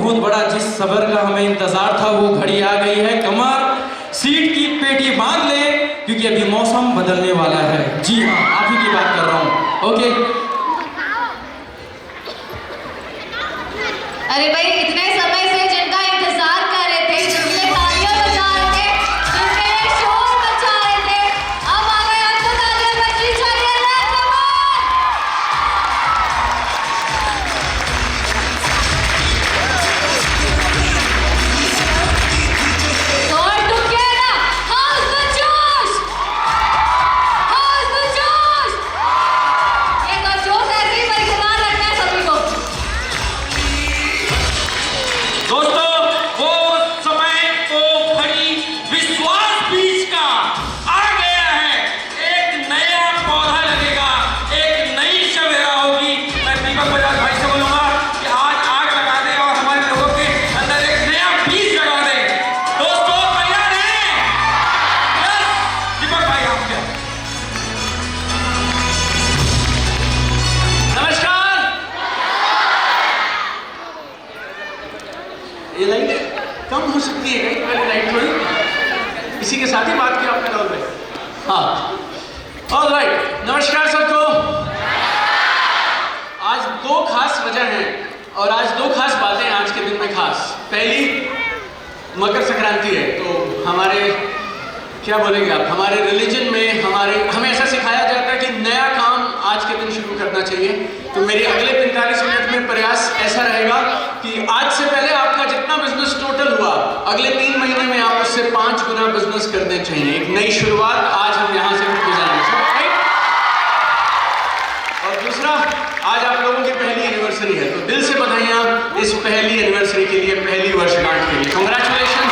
बहुत बड़ा जिस सबर का हमें इंतजार था वो घड़ी आ गई है। कमर सीट की पेटी बांध ले क्योंकि अभी मौसम बदलने वाला है। जी हाँ, आप ही की बात कर रहा हूँ। ओके। अरे भाई, इतने समय से जिनका इंतजार कर रहे थे, जिनके लिए तालियां बजा रहे थे, जिनके लिए शोर मचा रहे थे, अब आ गए आपको तालियां बजनी चाहिए। ये लाइट कम हो सकती है कहीं पहले लाइट थोड़ी इसी के साथ ही बात की आपने दौर में। हाँ, ऑलराइट। नमस्कार सबको। आज दो खास वजह हैं और आज दो खास बातें हैं आज के दिन में खास। पहली, मकर संक्रांति है, तो हमारे क्या बोलेंगे आप, हमारे रिलीजन में हमें ऐसा सिखाया जाता है कि नया काम आज के दिन शुरू करना चाहिए। तो मेरे अगले 45 मिनट में प्रयास ऐसा रहेगा कि आज से पहले आपका जितना बिजनेस टोटल हुआ, अगले 3 महीने में आप उससे 5 गुना बिजनेस करने चाहिए। एक नई शुरुआत आज हम यहाँ से गुजारेंगे। और दूसरा, आज आप लोगों की पहली एनिवर्सरी है, तो दिल से बधाइयाँ इस पहली एनिवर्सरी के लिए, पहली वर्षगांठ के लिए। कांग्रेचुलेशन।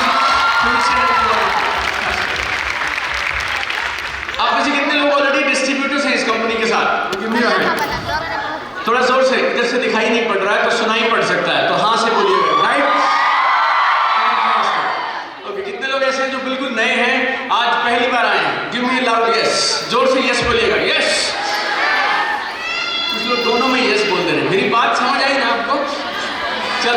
आप में से कितने लोग ऑलरेडी डिस्ट्रीब्यूटर्स हैं इस कंपनी के साथ? थोड़ा जोर से, इधर से दिखाई नहीं पड़ रहा है तो सुनाई पड़ सकता है, तो हाँ से बोलिएगा। राइट? ओके, कितने लोग ऐसे हैं जो बिल्कुल नए हैं, आज पहली बार आए हैं? Give me loud yes. जोर से यस बोलिएगा। यस। कुछ लोग दोनों में यस बोल दे रहे हैं। मेरी बात समझ आई ना आपको? चल,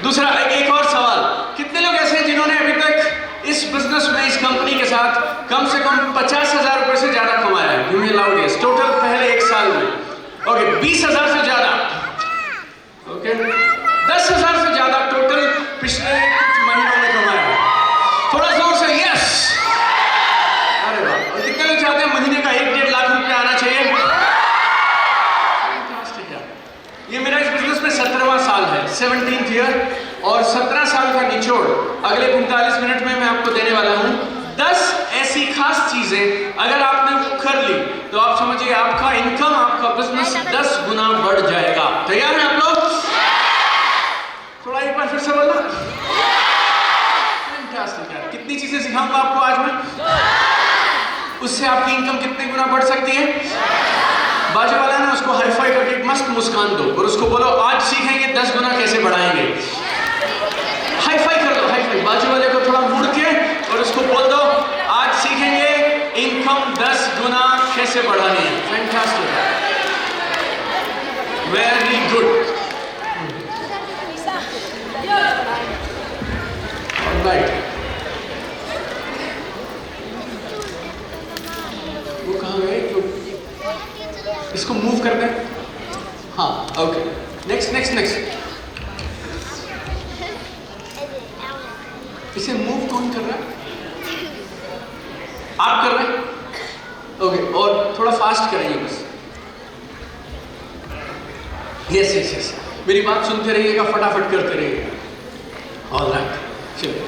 दूसरा एक और सवाल। कितने लोग ऐसे हैं जिन्होंने अभी तक इस बिजनेस में, इस कंपनी के साथ कम से कम 50,000 रुपए से ज्यादा कमाया है? Give me loud yes. Total पहले 1 साल में। ओके, 20,000 से ज्यादा। ओके, 10,000 से ज्यादा टोटल पिछले कुछ महीनों में कमाया है। थोड़ा जोर से यस। अरे वाह। और कितने लोग चाहते हैं महीने का 1-1.5 लाख रुपया आना चाहिए? ये मेरा इस बिजनेस में 17वां साल है, 17th ईयर। और 17 साल का निचोड़ अगले 45 मिनट में मैं आपको देने वाला हूं। 10 ऐसी खास चीजें अगर आपने वो कर ली तो आप समझिए आपका इनकम, आपका बिजनेस 10 गुना बढ़ जाएगा। तैयार हैं आप लोग? थोड़ा एक बार फिर से बोलना। फैंटास्टिक यार, कितनी चीजें सिखाऊंगा आपको आज मैं, उससे आपकी इनकम कितने गुना बढ़ सकती है। बाजू वाला ना, उसको हाई फाई करके एक मस्त मुस्कान दो और उसको बोलो आज सीखेंगे 10 गुना कैसे बढ़ाएंगे। हाई फाई कर दो, हाई फाई। बाजू वाले को थोड़ा मुड़ के और उसको बोल दो आज सीखेंगे इनकम 10 गुना कैसे बढ़ानी है। Fantastic, very good. ऑलराइट, वो कहाँ गए? इसको मूव कर दें। हाँ, ओके। Next next next. इसे मूव कौन कर रहा है? आप कर रहे हैं? ओके, और थोड़ा फास्ट करेंगे बस। यस यस यस, मेरी बात सुनते रहिएगा, फटाफट करते रहिएगा। ऑलराइट, चलिए।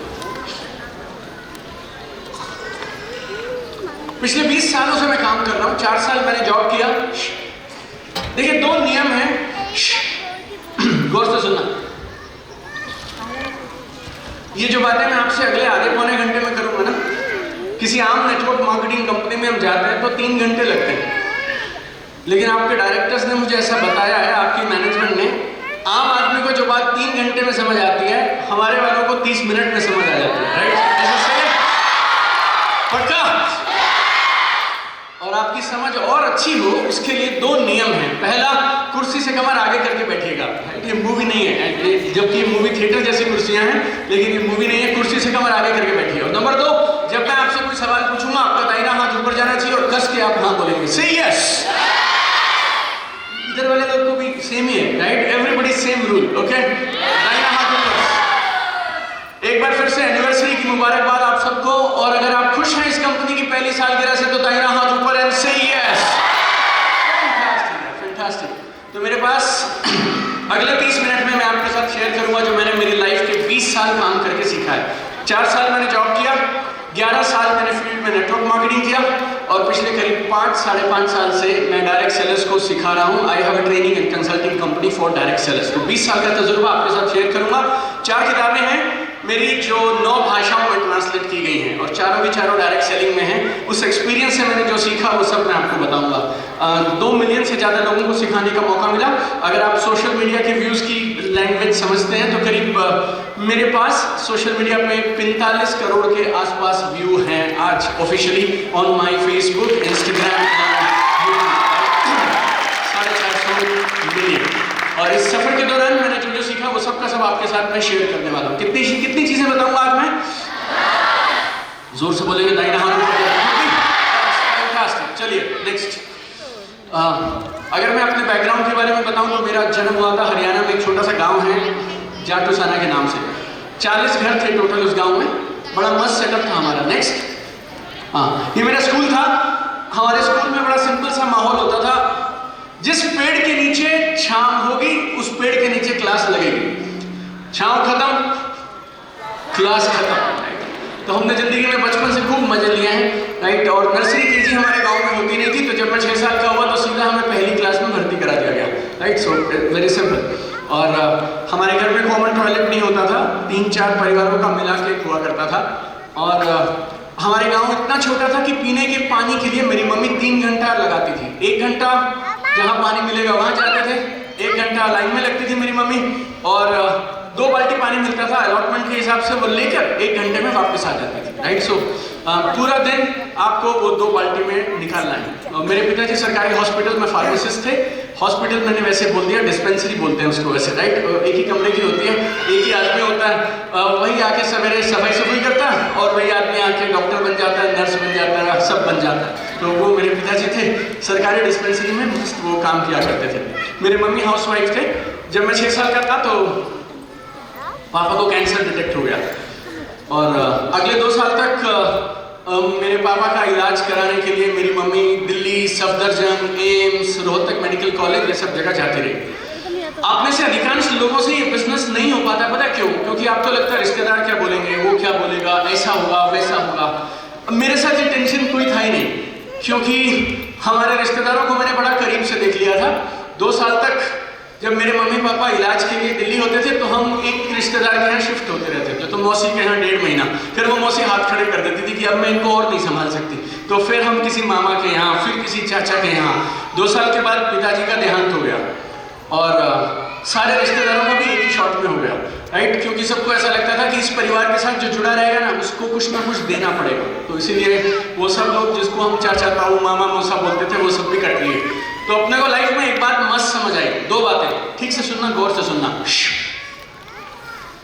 पिछले 20 सालों से मैं काम कर रहा हूं। 4 साल मैंने जॉब किया। देखिए, 2 नियम हैं, गौर से सुनना। ये जो बातें मैं आपसे अगले आधे पौने घंटे में करूंगा ना, किसी आम नेटवर्क मार्केटिंग कंपनी में हम जाते हैं तो 3 घंटे लगते हैं, लेकिन आपके डायरेक्टर्स ने मुझे ऐसा बताया है, आपकी मैनेजमेंट ने, आम आदमी को जो बात 3 घंटे में समझ आती है, हमारे वालों को 30 मिनट में समझ आ जाती है। राइट? ऐसा सही? पक्का? और आपकी समझ और अच्छी हो उसके लिए 2 नियम हैं। पहला, कुर्सी से कमर आगे करके बैठिएगा। ये मूवी नहीं है, जबकि ये मूवी थिएटर जैसी कुर्सियां हैं, लेकिन ये मूवी नहीं है। कुर्सी से कमर आगे करके बैठिए। और नंबर 2, जब मैं आपसे कोई सवाल पूछूंगा आपका दाहिना हाथ ऊपर जाना चाहिए और कस के आप हाँ बोलेंगे। से यस। इधर वाले लोग को भी सेम ही है, right? Everybody same rule, okay? दाहिना हाथ ऊपर। एक बार फिर से एनिवर्सरी की मुबारकबाद आप सबको। और अगर आप खुश हैं इस कंपनी की पहली सालगिरह से तो दाहिना हाथ ऊपर एंड से यस। फैंटास्टिक। तो मेरे पास अगले 30 मिनट में मैं आपके साथ शेयर करूंगा जो मैंने मेरी लाइफ के 20 साल काम करके सीखा है। 4 साल मैंने जॉब किया, 11 साल मैंने फील्ड में नेटवर्क मार्केटिंग किया और पिछले करीब 5-5.5 साल से मैं डायरेक्ट सेलर्स को सिखा रहा हूँ। I have a training and consulting company for direct sellers. तो 20 साल का तजुर्बा आपके साथ शेयर करूंगा। 4 किताबें हैं मेरी जो 9 भाषाओं में ट्रांसलेट की गई हैं और चारों की चारों डायरेक्ट सेलिंग में हैं। उस एक्सपीरियंस से मैंने जो सीखा वो सब मैं आपको बताऊंगा। 2 मिलियन से ज़्यादा लोगों को सिखाने का मौका मिला। अगर आप सोशल मीडिया के व्यूज़ की लैंग्वेज समझते हैं तो करीब मेरे पास सोशल मीडिया पे 45 करोड़ के आसपास व्यू हैं आज officially on my Facebook, Instagram, 450 million. और इस सफर के दौरान मैंने जो जो सीखा वो सब का सब आपके साथ मैं शेयर करने वाला हूँ। कितनी चीजें बताऊंगा आज मैं? जोर से बोलेंगे दाहिना हाथ ऊपर। चलिए नेक्स्ट। अगर मैं अपने बैकग्राउंड के बारे में बताऊं तो मेरा जन्म हुआ था हरियाणा में एक छोटा सा गांव है जाटूसाना के नाम से। 40 घर थे टोटल उस गांव में। बड़ा मस्त सेटअप था हमारा। नेक्स्ट। ये मेरा स्कूल था। हमारे स्कूल में बड़ा सिंपल सा माहौल होता था। जिस पेड़ के नीचे छांव होगी उस पेड़ के नीचे क्लास लगेगी। छांव खत्म, क्लास खत्म। तो हमने जिंदगी में बचपन से खूब मजे लिए हैं, राइट? और नर्सरी केजी हमारे गांव में होती नहीं थी, तो जब मैं 6 साल का हुआ तो सीधा हमें पहली क्लास में भर्ती करा दिया गया, राइट? So very simple. और हमारे घर में कॉमन टॉयलेट नहीं होता था, 3-4 परिवारों का मिला के हुआ करता था। और हमारे गांव इतना छोटा था कि पीने के पानी के लिए मेरी मम्मी 3 घंटा लगाती थी। 1 घंटा जहाँ पानी मिलेगा वहाँ जाते थे, 1 घंटा लाइन में लगती थी मेरी मम्मी, और 2 बाल्टी पानी मिलता था अलॉटमेंट के हिसाब से, वो लेकर 1 घंटे में वापस आ जाती थी, राइट? सो पूरा दिन आपको वो 2 बाल्टी में निकालना है। मेरे पिताजी सरकारी हॉस्पिटल में फार्मासिस्ट थे। हॉस्पिटल मैंने वैसे बोल दिया, डिस्पेंसरी बोलते हैं उसको वैसे, राइट? एक ही कमरे की होती है, एक ही आदमी होता है, वही आके सवेरे सफाई सफाई करता है और वही आदमी आके डॉक्टर बन जाता है, नर्स बन जाता है, सब बन जाता है। तो वो मेरे पिताजी थे, सरकारी डिस्पेंसरी में मस्त वो काम किया करते थे। मेरे मम्मी हाउसवाइफ थे। जब मैं 6 साल का था तो पापा को कैंसर डिटेक्ट हो गया और अगले 2 साल तक मेरे पापा का इलाज कराने के लिए मेरी mummy Delhi, Safdarjung, AIIMS, Rohtak medical college, ये सब जगह जाती रही। आप में से अधिकांश लोगों से ये बिजनेस नहीं हो पाता, पता क्यों? क्योंकि आपको लगता है रिश्तेदार क्या बोलेंगे, वो क्या बोलेगा, ऐसा होगा वैसा होगा। मेरे साथ ये टेंशन कोई था ही नहीं, क्योंकि हमारे रिश्तेदारों को मैंने बड़ा करीब से देख लिया था। 2 साल तक जब मेरे मम्मी पापा इलाज के लिए दिल्ली होते थे तो हम एक रिश्तेदार के यहाँ शिफ्ट होते रहते थे। तो मौसी के यहाँ 1.5 महीना, फिर वो मौसी हाथ खड़े कर देती थी कि अब मैं इनको और नहीं संभाल सकती, तो फिर हम किसी मामा के यहाँ, फिर किसी चाचा के यहाँ। 2 साल के बाद पिताजी का देहांत हो गया और सारे रिश्तेदारों का भी एक ही शॉट में हो गया, राइट? क्योंकि सबको ऐसा लगता था कि इस परिवार के साथ जो जुड़ा रहेगा ना उसको कुछ ना कुछ देना पड़ेगा। तो इसीलिए वो सब लोग जिसको हम चाचा, ताऊ, मामा, मौसा बोलते थे वो सब भी कट लिए। तो अपने को लाइफ में एक बात मस्त समझ आई, 2 बातें, ठीक से सुनना, गौर से सुनना।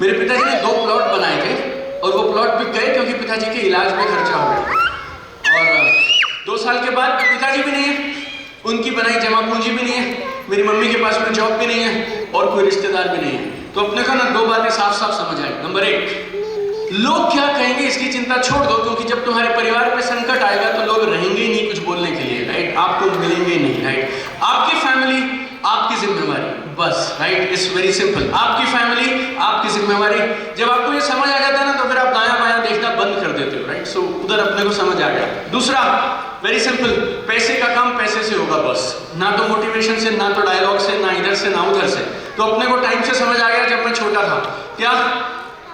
मेरे पिताजी ने 2 प्लॉट बनाए थे और वो प्लॉट बिक गए क्योंकि पिताजी के इलाज में खर्चा हो गया। और 2 साल के बाद पिताजी भी नहीं है, उनकी बनाई जमा पूंजी भी नहीं है, मेरी मम्मी के पास में जॉब भी नहीं है और कोई रिश्तेदार भी नहीं है। तो अपने को ना 2 बातें साफ साफ समझ आई। नंबर 1, लोग क्या कहेंगे इसकी चिंता छोड़ दो, क्योंकि जब तुम्हारे परिवार में संकट आएगा तो लोग रहेंगे ही नहीं कुछ बोलने के लिए, राइट? आपको मिलेंगे ही नहीं, राइट? आपकी फैमिली आपकी जिम्मेवारी, बस, राइट? It's very simple. आपकी फैमिली आपकी जिम्मेवारी। जब आपको ये समझ आ जाता है ना तो फिर आप दायां बायां देखना बंद कर देते हो, राइट? सो उधर अपने को समझ आ गया। दूसरा, वेरी सिंपल, पैसे का काम पैसे से होगा बस, ना तो मोटिवेशन से, ना तो डायलॉग से, ना इधर से ना उधर से। तो अपने को टाइम से समझ आ गया जब मैं छोटा था, क्या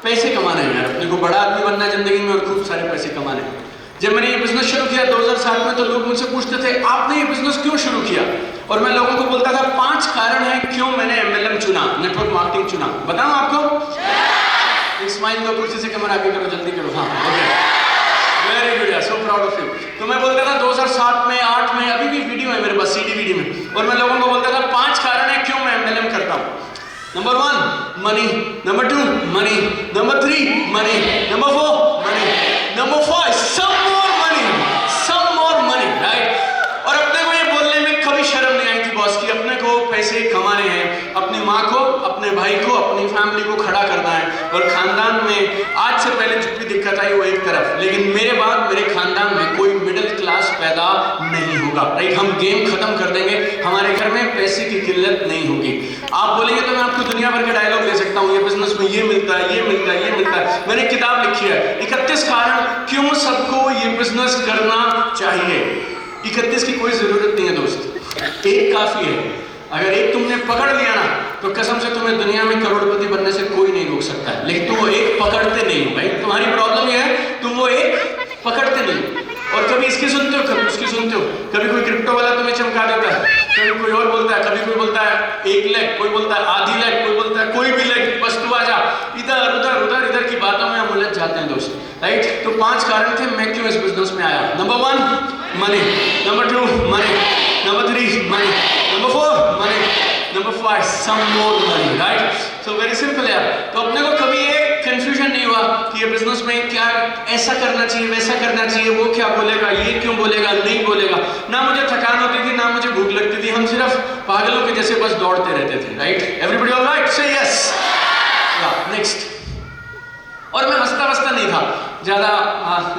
पैसे कमाने हैं यार, अपने को बड़ा आदमी बनना है जिंदगी में और खूब सारे पैसे कमाने हैं। जब मैंने ये बिजनेस शुरू किया 2007 में तो लोग मुझसे पूछते थे आपने ये बिजनेस क्यों शुरू किया, और मैं लोगों को बोलता था 5 कारण हैं क्यों मैंने MLM चुना, नेटवर्क मार्केटिंग चुना। बताऊं आपको? एक स्माइल दो, कुर्सी से कमर आगे करो, जल्दी करो। हाँ, okay, very good, so proud of you. तो मैं बोलता था 2007 में, 8 में, अभी भी वीडियो है मेरे पास सीडी वीडियो में, और मैं लोगों को बोलता था 5 कारण है क्यों मैं MLM करता हूँ। Number 1 money, number 2 money, number 3 money, number 4 money, number 5 some more money, right. और अपने को ये बोलने में कभी शर्म नहीं आई थी बॉस की अपने को पैसे कमाने हैं, अपनी माँ को, अपने भाई को, अपनी फैमिली को खड़ा करना है। और खानदान में आज से पहले जो भी दिक्कत आई वो एक तरफ, लेकिन मेरे बाद मेरे खानदान में कोई मिडिल क्लास पैदा नहीं होगा, राइट। हम गेम खत्म कर देंगे, हमारे घर में पैसे की किल्लत नहीं होगी। आप बोलेंगे तो मैं आपको दुनिया भर के डायलॉग दे सकता हूँ, ये बिजनेस में ये मिलता है, ये मिलता है, ये मिलता है। मैंने किताब लिखी है 31 कारण क्यों सबको ये बिजनेस करना चाहिए। 31 की कोई जरूरत नहीं है दोस्त, एक काफी है। अगर एक तुमने पकड़ लिया ना तो कसम से तुम्हें दुनिया में करोड़पति बनने से कोई नहीं रोक सकता है, लेकिन तुम वो एक पकड़ते नहीं हो भाई। तुम्हारी प्रॉब्लम ये है तुम वो एक पकड़ते नहीं। और कभी इसकी सुनते हो, कभी उसकी सुनते हो, कभी कोई क्रिप्टो वाला तुम्हें चमका देता है, कभी कोई और बोलता है, कभी कोई बोलता है 1 लाख, कोई बोलता है आधी लाख, कोई बोलता है कोई भी लाख, बस तू आ जा। इधर उधर उधर इधर की बातों में हम उलझ जाते हैं दोस्त, राइट। तो 5 कारण थे मैं क्यों इस बिजनेस में आया। Number 1 money, number 2 money, number 3 money, number 4 money, number 5 some more money, right. So very simple यार। तो अपने को कभी ये कंफ्यूजन नहीं हुआ कि ये बिजनेस में क्या ऐसा करना चाहिए, वैसा करना चाहिए, वो क्या बोलेगा, ये क्यों बोलेगा, नहीं बोलेगा। ना मुझे थकान होती थी, ना मुझे भूख लगती थी, हम सिर्फ पागलों के जैसे बस दौड़ते रहते थे, राइट। एवरीबॉडी ऑलराइट, से यस। नेक्स्ट। और मैं हंसता वसता नहीं था, ज्यादा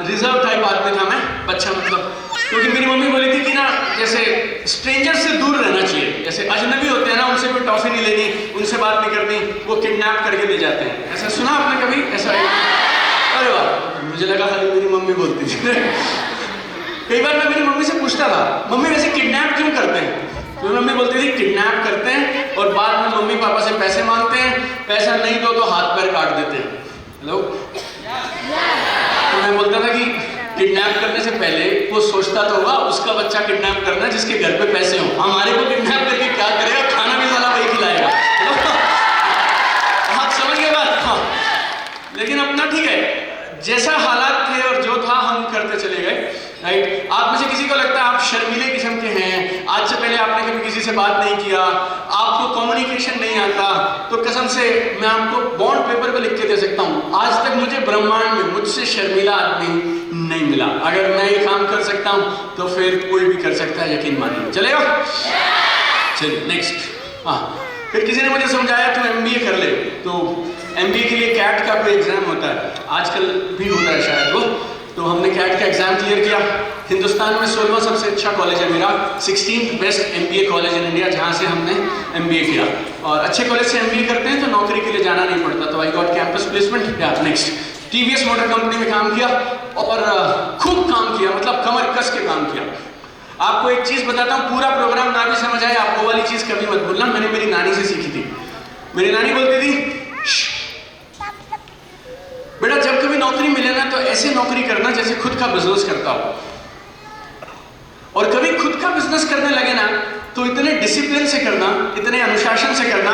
रिजर्व टाइप आदमी था मैं, बच्चा मतलब, क्योंकि मेरी मम्मी बोली थी कि ना जैसे स्ट्रेंजर से दूर रहना चाहिए, जैसे अजनबी होते हैं ना उनसे कोई टॉफी नहीं लेनी, उनसे बात नहीं करनी, वो किडनैप करके ले जाते हैं। ऐसा सुना आपने कभी ऐसा? अरे वाह, मुझे लगा खाली मेरी मम्मी बोलती थी। कई बार मैं मेरी मम्मी से पूछता था मम्मी वैसे किडनैप क्यों करते हैं, तो मम्मी बोलती थी किडनैप करते हैं और बाद में मम्मी पापा से पैसे मांगते हैं, पैसा नहीं दो तो हाथ पैर काट देते हैं। हेलो। तो मैं बोलता था कि किडनैप करने से पहले वो सोचता तो होगा उसका बच्चा किडनैप करना जिसके घर पे पैसे हो, हमारे को किडनैप करके क्या करेगा, खाना भी साला वही खिलाएगा। आप समझ गए बात? हाँ। लेकिन अपना ठीक है, जैसा हालात थे और जो था हम करते चले गए, राइट। आप में से किसी को लगता है आप शर्मीले किस्म के हैं, आज से पहले आपने कभी किसी से बात नहीं किया, आपको कम्युनिकेशन नहीं आता, तो कसम से मैं आपको बॉन्ड पेपर पे लिख के दे सकता हूँ, आज तक मुझे ब्रह्मांड में मुझसे शर्मीला आदमी नहीं मिला। अगर मैं ये काम कर सकता हूँ तो फिर कोई भी कर सकता है, यकीन मानिए। चलेगा? चलिए नेक्स्ट। हाँ, फिर किसी ने मुझे समझाया तो MBA कर ले, तो MBA के लिए CAT का कोई एग्जाम होता है, आजकल भी होता है शायद वो, तो हमने CAT का एग्जाम क्लियर किया। हिंदुस्तान में 16वां सबसे अच्छा कॉलेज है मेरा, 16th best MBA college in India, जहाँ से हमने MBA किया। और अच्छे कॉलेज से MBA करते हैं तो नौकरी के लिए जाना नहीं पड़ता, तो आई गॉट कैंपस प्लेसमेंट। या नेक्स्ट, TVS मोटर कंपनी में काम किया और खूब काम किया, मतलब कमर कस के काम किया। आपको एक चीज बताता हूँ, पूरा प्रोग्राम ना भी समझ आए आप वो वाली चीज कभी मत भूलना, मैंने मेरी नानी से सीखी थी। मेरी नानी बोलती थी बेटा जब कभी नौकरी मिले ना तो ऐसे नौकरी करना जैसे खुद का बिजनेस करता हो, और कभी खुद का बिजनेस करने लगे ना तो इतने डिसिप्लिन से करना, इतने अनुशासन से करना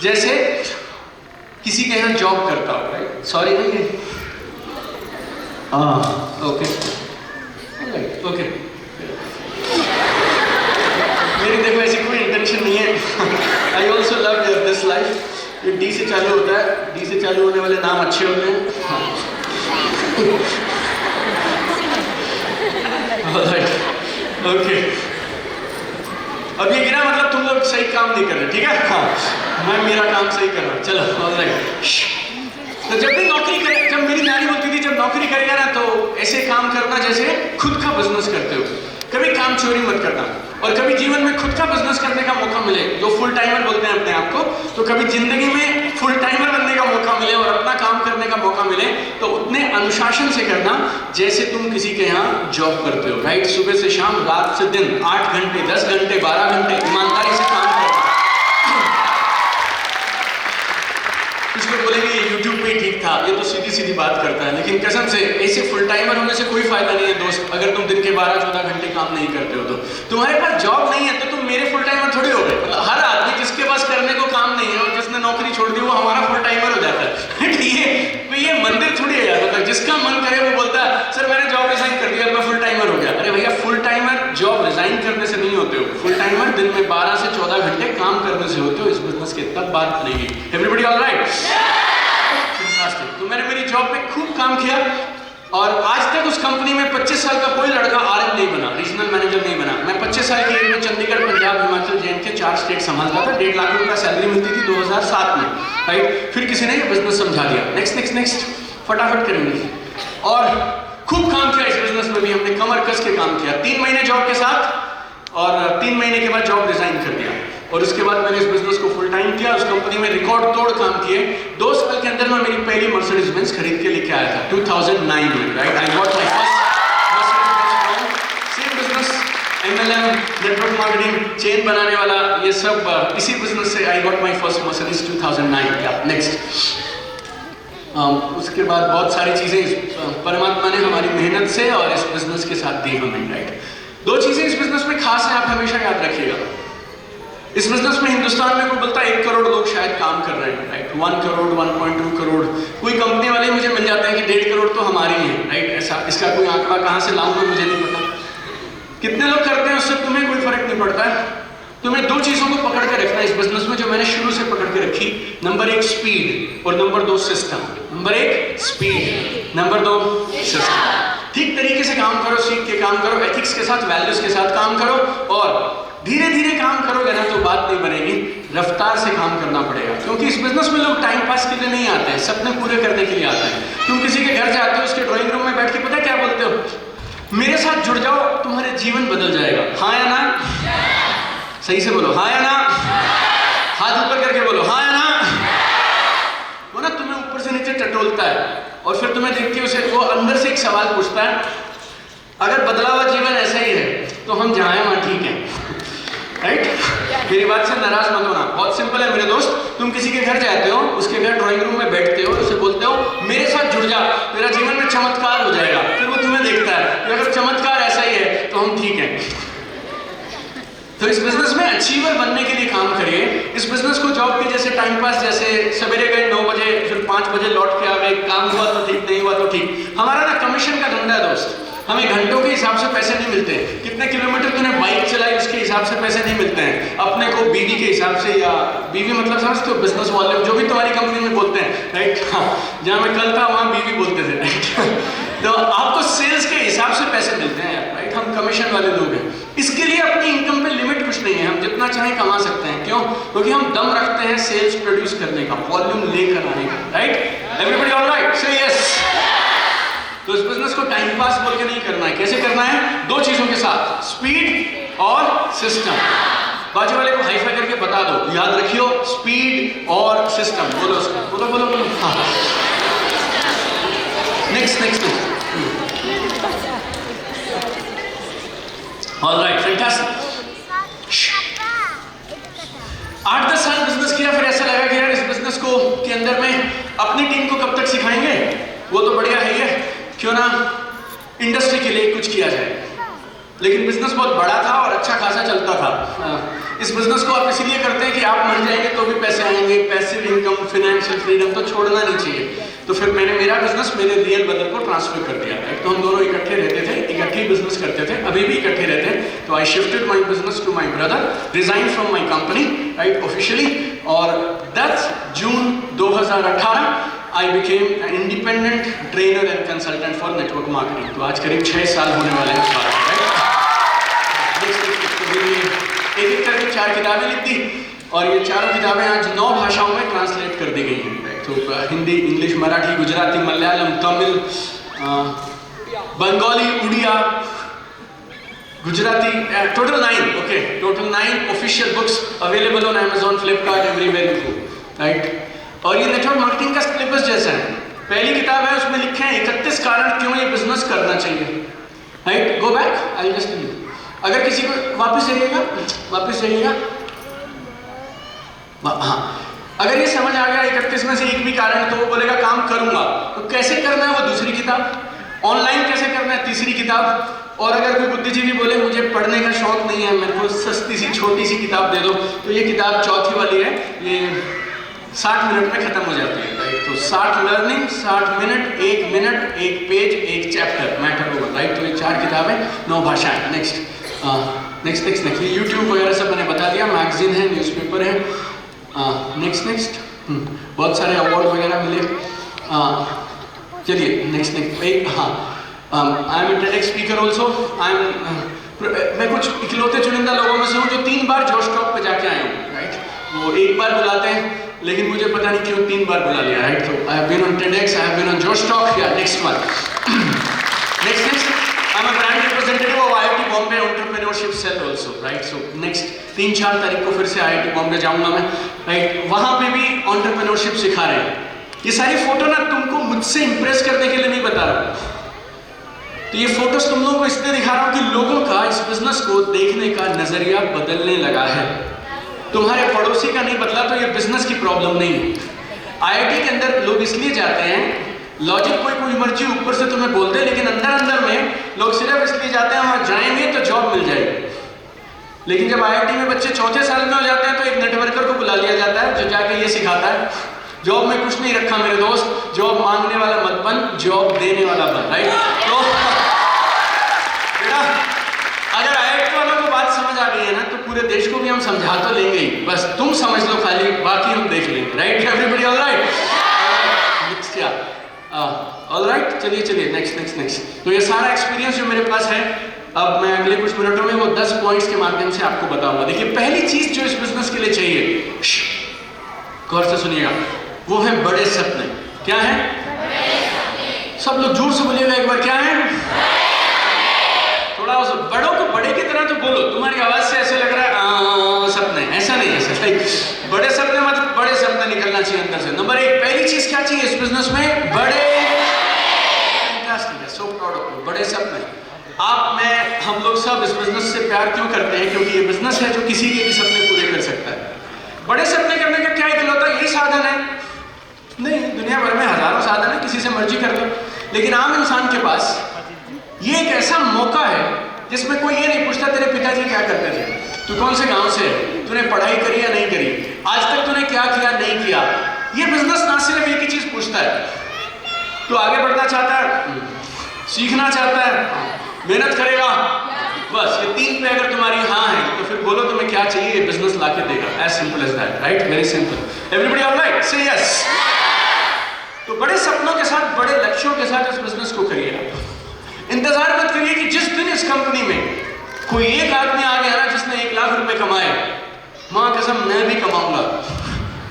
जैसे किसी के यहाँ जॉब करता हो, राइट। सॉरी नहीं है, हाँ ओके ओके, मेरी देखो ऐसी कोई इंटेंशन नहीं है। I also love this life. ये D से चालू होता है, D से चालू होने वाले नाम अच्छे होते हैं। ओके, अब ये गिरा मतलब तुम लोग सही काम नहीं कर रहे, ठीक है? हाँ, मैं मेरा काम सही कर रहा हूँ। चलो तो जब भी नौकरी करे, जब मेरी नानी बोलती थी जब नौकरी करेगा ना तो ऐसे काम करना जैसे खुद का बिजनेस करते हो, कभी काम चोरी मत करना, और कभी जीवन में खुद का बिजनेस करने का मौका मिले, जो फुल टाइमर बोलते हैं अपने आप को, तो कभी जिंदगी में फुल टाइमर बनने का मौका मिले और अपना काम करने का मौका मिले तो उतने अनुशासन से करना जैसे तुम किसी के यहाँ जॉब करते हो, राइट। सुबह से शाम, रात से दिन, 8 घंटे, 10 घंटे, 12 घंटे ईमानदारी से काम करना। कुछ लोग बोलेंगे ये YouTube पे ही ठीक था, ये तो सीधी सीधी बात करता है, लेकिन कसम से ऐसे फुल टाइमर होने से कोई फायदा नहीं है दोस्त। अगर तुम दिन के 12-14 घंटे काम नहीं करते हो तो तुम्हारे पास जॉब नहीं है तो तुम मेरे फुल टाइमर थोड़ी हो गए। मतलब हर आदमी जिसके पास करने को काम नहीं है और जिसने नौकरी छोड़ दी वो हमारा फुल टाइमर हो जाता है। ठीक है, तो ये मंदिर थोड़ी है यार, मतलब जिसका मन करे वो बोलता है सर मैंने जॉब रिजाइन कर दिया, तब बात बनेगी। Everybody all right? तो मैंने मेरी जॉब पे खूब काम किया और आज तक उस कंपनी में 25 साल का कोई लड़का RM नहीं बना, रीजनल मैनेजर नहीं बना। मैं 25 साल की एज में चंडीगढ़, पंजाब, हिमाचल, JNK 4 स्टेट संभालता था। 1.5 लाख रुपया सैलरी मिलती थी 2007 में, राइट? फिर किसी ने ये बिजनेस समझा दिया। नेक्स्ट फटाफट करेंगे। और खूब काम किया इस बिजनेस में भी, हमने कमर कस के काम किया। 3 महीने जॉब के साथ और 3 महीने के बाद जॉब रिजाइन कर दिया और उसके बाद मैंने इस बिजनेस को फुल टाइम किया। उस कंपनी में रिकॉर्ड तोड़ काम किए। 2 साल के अंदर मैं मेरी पहली मर्सिडीज बेंज खरीद के लेके आया था 2009 में, right? I got my first sem business, MLM, network marketing, chain बनाने वाला, ये सब इसी बिजनेस से I got my first Mercedes 2009। क्या नेक्स्ट? उसके बाद बहुत सारी चीजें परमात्मा ने हमारी मेहनत से और इस बिजनेस के साथ दी हमें, राइट? 2 चीजें इस बिजनेस में खास है, आप हमेशा याद रखिएगा। इस बिजनेस में हिंदुस्तान में कोई बोलता है 1 करोड़ लोग शायद काम कर रहे हैं, राइट? 1 करोड़, 1.2 करोड़, कोई कंपनी वाले मुझे मिल जाते हैं कि 1.5 करोड़ तो हमारी है, राइट? ऐसा इसका कोई आंकड़ा कहाँ से लाऊंगा मुझे नहीं पता। कितने लोग करते हैं उससे तुम्हें कोई फर्क नहीं पड़ता है। तुम्हें 2 चीजों को पकड़ के रखना है इस बिजनेस में, जो मैंने शुरू से पकड़ के रखी। नंबर 1 स्पीड और number 2 system. Number 1 speed, number 2 system. ठीक तरीके से काम करो, सीख के काम करो, एथिक्स के साथ, वैल्यूज के साथ काम करो और धीरे धीरे काम करोगे ना तो बात नहीं बनेगी, रफ्तार से काम करना पड़ेगा। क्योंकि इस बिजनेस में लोग टाइम पास के लिए नहीं आते हैं, सपने पूरे करने के लिए आते हैं। तुम किसी के घर जाते हो, उसके ड्राइंग रूम में बैठ के पता क्या बोलते हो? मेरे साथ जुड़ जाओ, तुम्हारे जीवन बदल जाएगा। हाँ या ना? सही से बोलो, हाँ या ना? हाथ ऊपर करके बोलो, हाँ या ना? वो ना तुम्हें ऊपर से नीचे टटोलता है और फिर तुम्हें देख के उसे वो अंदर से एक सवाल पूछता है, अगर बदला हुआ जीवन ऐसा ही है तो हम जहाँ हैं वहाँ ठीक है, राइट? मेरी बात से नाराज मत होना, बहुत सिंपल है मेरे दोस्त। तुम किसी के घर जाते हो, उसके घर ड्राइंग रूम में बैठते हो, उसे बोलते हो मेरे साथ जुड़ जा, तेरा जीवन में चमत्कार हो जाएगा। फिर वो तुम्हें देखता है, अगर चमत्कार ऐसा ही है तो हम ठीक हैं। तो इस बिजनेस में अचीवर बनने के लिए काम करिए। इस बिजनेस को जॉब के जैसे टाइम पास, जैसे सवेरे गए 9 बजे फिर 5 बजे लौट के आ गए, काम हुआ तो ठीक, नहीं हुआ तो ठीक। हमारा ना कमीशन का धंधा है दोस्त, हमें घंटों के हिसाब से पैसे नहीं मिलते। कितने किलोमीटर तूने बाइक चलाई उसके हिसाब से पैसे नहीं मिलते हैं। अपने को बीवी के हिसाब से, या बीवी मतलब समझते हो, बिजनेस वाले जो भी तुम्हारी कंपनी में बोलते हैं, राइट? जहाँ मैं कल था वहाँ बीवी बोलते थे, राइट? तो आपको सेल्स के हिसाब से पैसे मिलते हैं, राइट? हम कमीशन वाले लोग हैं। इसके लिए अपनी इनकम पे लिमिट कुछ नहीं है, हम जितना चाहें कमा सकते हैं। क्यों? क्योंकि हम दम रखते हैं सेल्स प्रोड्यूस करने का, वॉल्यूम लेकर आने का, right? Everybody all right? Say yes. तो इस बिजनेस को टाइम पास बोल के नहीं करना है। कैसे करना है? 2 चीजों के साथ, स्पीड और सिस्टम। बाजू वाले को हाई फाई करके बता दो, याद रखियो, स्पीड और सिस्टम। बोलो उसको, बोलो बोलो बोलो। हाँ, नेक्स्ट ऑलराइट, फैंटास्टिक। 8-10 साल बिजनेस किया, फिर ऐसा लगा कि यार इस बिजनेस को के अंदर में अपनी टीम को कब तक सिखाएंगे, वो तो बढ़िया है ही है, क्यों ना इंडस्ट्री के लिए कुछ किया जाए। लेकिन बिजनेस बहुत बड़ा था और अच्छा खासा चलता था। इस बिजनेस को आप इसीलिए करते हैं कि आप मर जाएंगे तो भी पैसे आएंगे, पैसिव इनकम, फाइनेंशियल फ्रीडम तो छोड़ना नहीं चाहिए। तो फिर मैंने मेरा बिजनेस मेरे रियल ब्रदर को ट्रांसफर कर दिया, राइट? तो हम दोनों इकट्ठे रहते थे, इकट्ठे बिजनेस करते थे, अभी भी इकट्ठे रहते हैं। तो I shifted my business to my brother, resign from my company, right, officially. और 10 जून 2018 I became an independent trainer and consultant for network marketing. तो आज करीब 6 साल होने वाले हैं इस बात, राइट? एक करके 4 किताबें लिख दी और ये 4 किताबें आज 9 भाषाओं में ट्रांसलेट कर दी गई हैं, राइट? तो Hindi, English, Marathi, Gujarati, Malayalam, Tamil, Bengali, Odia, Gujarati, total 9, okay, total 9 official books available on Amazon, Flipkart, everywhere you go, right? और ये नेटवर्क मार्केटिंग का सिलेबस जैसा है। पहली किताब है, उसमें लिखे हैं 31 कारण क्यों ये बिजनेस करना चाहिए, right? Go back, I just tell you. अगर किसी को वापस जाइएगा, हाँ, अगर ये समझ आ गया 31 में से एक भी कारण, तो वो बोलेगा काम करूंगा। तो कैसे करना है वो दूसरी किताब, ऑनलाइन कैसे करना है तीसरी किताब। और अगर कोई बुद्धिजीवी बोले मुझे पढ़ने का शौक नहीं है, मेरे को सस्ती सी छोटी सी किताब दे दो, तो ये किताब चौथी वाली है, ये 60 मिनट में खत्म हो जाती है, राइट? तो 60 learning, 60 minute, 1 minute, 1 page, 1 chapter, matter over, right? तो ये 4 किताबें, 9 भाषाएं। नेक्स्ट, ये यूट्यूब वगैरह सब मैंने बता दिया, मैगजीन है, न्यूज़पेपर है, नेक्स्ट बहुत सारे अवार्ड वगैरह मिले। चलिए नेक्स्ट एक I am TEDx speaker also. मैं कुछ इकलौते चुनिंदा लोगों में से हूँ जो 3 बार जोश टॉक पे जाके आए हूँ, राइट। वो 1 बार बुलाते हैं लेकिन मुझे पता नहीं क्यों 3 बार बुला लिया, राइट। तो I have been on TEDx, I have been on Josh talk. या next one, next I am a brand representative of IIT Bombay entrepreneurship cell also, right. So next 3-4 तारीख को फिर से IIT बॉम्बे जाऊंगा मैं, राइट। वहाँ पे भी एंटरप्रेन्योरशिप सिखा रहे हैं। ये सारी फोटो ना तुमको मुझसे इंप्रेस करने के लिए नहीं बता रहा हूँ, तो ये फोटोज तुम लोगों को इसलिए दिखा रहा हूँ कि लोगों का इस बिजनेस को देखने का नजरिया बदलने लगा है। तुम्हारे पड़ोसी का नहीं बदला तो ये बिजनेस की प्रॉब्लम नहीं है। IIT के अंदर लोग इसलिए जाते हैं, लॉजिक कोई मर्जी ऊपर से तुम्हें बोल दे, लेकिन अंदर अंदर में लोग सिर्फ इसलिए जाते हैं वहां जाएंगे तो जॉब मिल जाएगी। लेकिन जब IIT में बच्चे 4थे साल में हो जाते हैं तो एक नेटवर्कर को बुला लिया जाता है जो जाके ये सिखाता है, जॉब में कुछ नहीं रखा मेरे दोस्त, जॉब मांगने वाला मत बन, जॉब देने वाला बन, राइट। तो बेटा अगर IIT वालों को बात समझ आ गई है ना तो पूरे देश को भी हम समझा तो लेंगे ही, बस तुम समझ लो खाली, बाकी हम देख लेंगे, right. Everybody all right? Next क्या? ऑल राइट, चलिए नेक्स्ट। तो ये सारा एक्सपीरियंस जो मेरे पास है, अब मैं अगले कुछ मिनटों में वो 10 पॉइंट्स के माध्यम से आपको बताऊंगा। देखिए पहली चीज जो इस बिजनेस के लिए चाहिए, गौर से सुनिएगा, वो है बड़े सपने। क्या है? सब लोग जोर से बोलिएगा एक बार, क्या है? थोड़ा बड़ों को बड़े की तरह तो बोलो, तुम्हारी आवाज से ऐसे लग रहा है सपने, ऐसा नहीं, ऐसा बड़े सपने मतलब बड़े सपने निकलना चाहिए अंदर से। नंबर 1 पहली चीज क्या चाहिए इस बिजनेस में? बड़े, सो प्राउड ऑफ यू, बड़े सपने। हम लोग सब इस बिजनेस से प्यार क्यों करते हैं? क्योंकि ये बिजनेस है जो किसी के भी सपने पूरे कर सकता है। बड़े सपने करने का क्या इकलौता यही साधन है? नहीं, दुनिया भर में हजारों साधन है, किसी से मर्जी कर लो, लेकिन आम इंसान के पास ये एक ऐसा मौका है जिसमें कोई ये नहीं पूछता तेरे पिताजी क्या करते थे, तू कौन से गांव से है, तूने पढ़ाई करी या नहीं करी, आज तक तूने क्या किया नहीं किया। ये बिजनेस ना सिर्फ एक ही चीज पूछता है, तू आगे बढ़ना चाहता है, सीखना चाहता है, मेहनत करेगा, बस ये 3 पे अगर तुम्हारी हाँ है तो फिर बोलो तुम्हें क्या चाहिए, ये बिजनेस लाके देगा। As simple as that, right, very simple. Everybody all right, say yes. तो बड़े सपनों के साथ, बड़े लक्ष्यों के साथ इस बिजनेस को करिए। इंतजार मत करिए कि जिस दिन इस कंपनी में कोई एक आदमी आ गया ना जिसने 1 लाख रुपए कमाए, मां कसम मैं भी कमाऊंगा,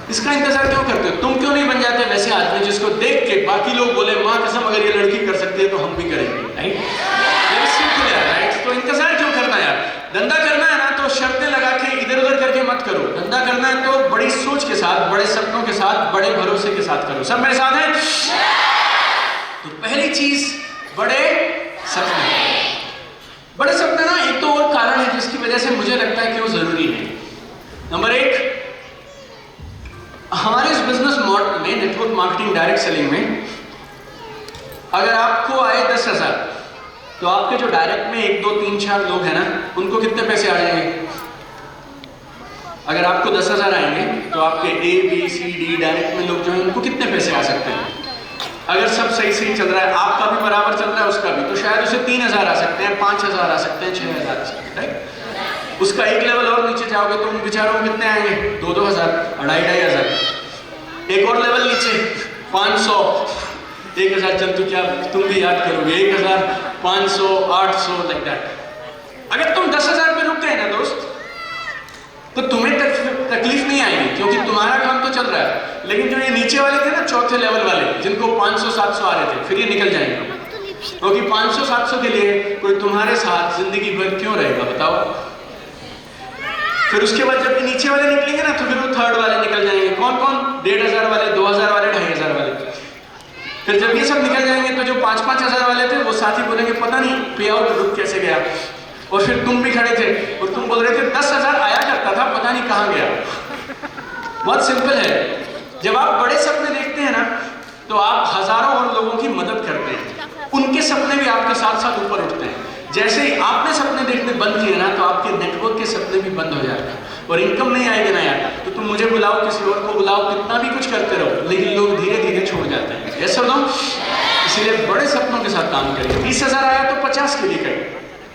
इसका इंतजार क्यों करते हो? तुम क्यों नहीं बन जाते वैसे आदमी जिसको देख के बाकी लोग बोले मां कसम अगर ये लड़की कर सकती है तो हम भी करेंगे, राइट? वेरी सिंपल है, राइट? तो इंतजार क्यों करना यार? धंधा करना है ना तो शर्तें लगा के इधर उधर करके मत करो। धंधा करना है तो बड़ी सोच के साथ, बड़े सपनों के साथ, बड़े भरोसे के साथ करो। सब मेरे साथ हैं? तो पहली चीज बड़े सपने। बड़े सपने ना एक तो और कारण है जिसकी वजह से मुझे लगता है कि वो जरूरी है। नंबर 1, हमारे इस बिजनेस मॉडल में, नेटवर्क मार्केटिंग डायरेक्ट सेलिंग में, अगर आपको आए 10,000 तो आपके जो डायरेक्ट में 1, 2, 3, 4 लोग हैं ना, उनको कितने पैसे आ जाएंगे? अगर आपको 10,000 आएंगे तो आपके A, B, C, D direct में लोग जो हैं उनको कितने पैसे आ सकते हैं? अगर सब सही चल रहा है, आपका भी बराबर चल रहा है, उसका भी, तो शायद उसे 3,000 आ सकते हैं, 5,000 आ सकते हैं, 6,000 आ सकते हैं, राइट? उसका एक लेवल और नीचे जाओगे तो उन बेचारों को कितने आएंगे? 2,000, 2,500। एक और लेवल नीचे 500, 1,000, चल तू क्या तुम भी याद करोगे, 1,000, 500, 800, लाइक दैट। अगर तुम 10,000 पे रुक गए ना दोस्त, तो तुम्हें तकलीफ नहीं आएगी क्योंकि तुम्हारा काम तो चल रहा है। लेकिन जो ये नीचे वाले थे ना, चौथे लेवल वाले, जिनको 500, 700 आ रहे थे, फिर ये निकल जाएंगे, क्योंकि 500, 700 के लिए कोई तुम्हारे साथ जिंदगी भर क्यों रहेगा बताओ? फिर उसके बाद जब ये नीचे वाले निकलेंगे ना तो फिर वो थर्ड वाले निकल जाएंगे। कौन कौन? 1,500 वाले, 2,000 वाले, 2,500 वाले। फिर जब ये सब निकल जाएंगे तो जो 5,000 वाले थे वो साथ ही बोलेंगे पता नहीं पे आउट रुक कैसे गया। और फिर तुम भी खड़े थे और तुम बोल रहे थे 10,000 आया करता था, पता नहीं कहाँ गया। बहुत सिंपल है, जब आप बड़े सपने देखते हैं ना तो आप हजारों और लोगों की मदद करते हैं, उनके सपने भी आपके साथ साथ ऊपर उठते हैं। जैसे ही आपने सपने देखने बंद किए ना तो आपके नेटवर्क के सपने भी बंद हो जाते हैं और इनकम नहीं आएगी ना यार, तो तुम मुझे बुलाओ, किसी और को बुलाओ, कितना भी कुछ करते रहो, लेकिन लोग धीरे धीरे छोड़ जाते हैं। यस और नो? इसलिए बड़े सपनों के साथ काम करिए। 20,000 आया तो 50 के लिए करिए,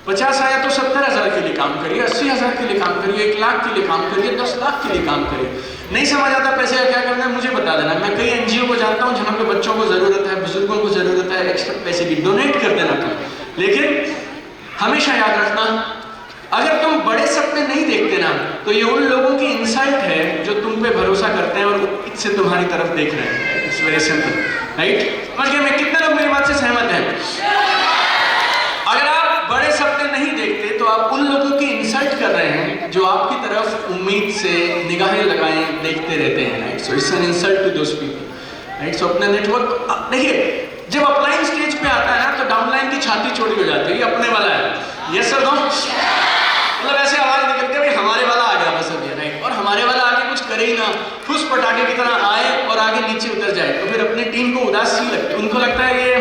50 आया तो 70,000 के लिए काम करिए, 80,000 के लिए काम करिए, 1 लाख के लिए काम करिए, 10 लाख के लिए काम करिए। नहीं समझ आता पैसे का क्या करना है मुझे बता देना। मैं कई एनजीओ को जानता हूँ जहाँ पे बच्चों को जरूरत है, बुजुर्गों को जरूरत है, एक्स्ट्रा पैसे की डोनेट कर देना तुम। लेकिन हमेशा याद रखना, अगर तुम बड़े सपने नहीं देखते ना तो ये उन लोगों की इंसाइट है जो तुम पे भरोसा करते हैं और इससे तुम्हारी तरफ देख रहे हैं। It's very simple, right? समझ गए? मैं कितने लोग मेरी बात से सहमत हैं? अगर आप बड़े सपने नहीं देखते तो आप उन लोगों की इंसल्ट कर रहे हैं जो आपकी तरफ उम्मीद से निगाहें लगाए देखते रहते हैं, right? So it's an insult to those people, right? So अपने नेटवर्क देखिए, जब अपलाइन स्टेज पे आता है ना तो डाउनलाइन की छाती चौड़ी हो जाती है, ये अपने वाला है। Yes sir, no? मतलब ऐसे आवाज निकलती है भाई हमारे वाला आ गया बस अभी, राइट? और हमारे वाला आगे कुछ करे ही ना, फुस पटाखे की तरह आए और आगे नीचे उतर जाए तो फिर अपनी टीम को उदास सी लगती है। उनको लगता है ये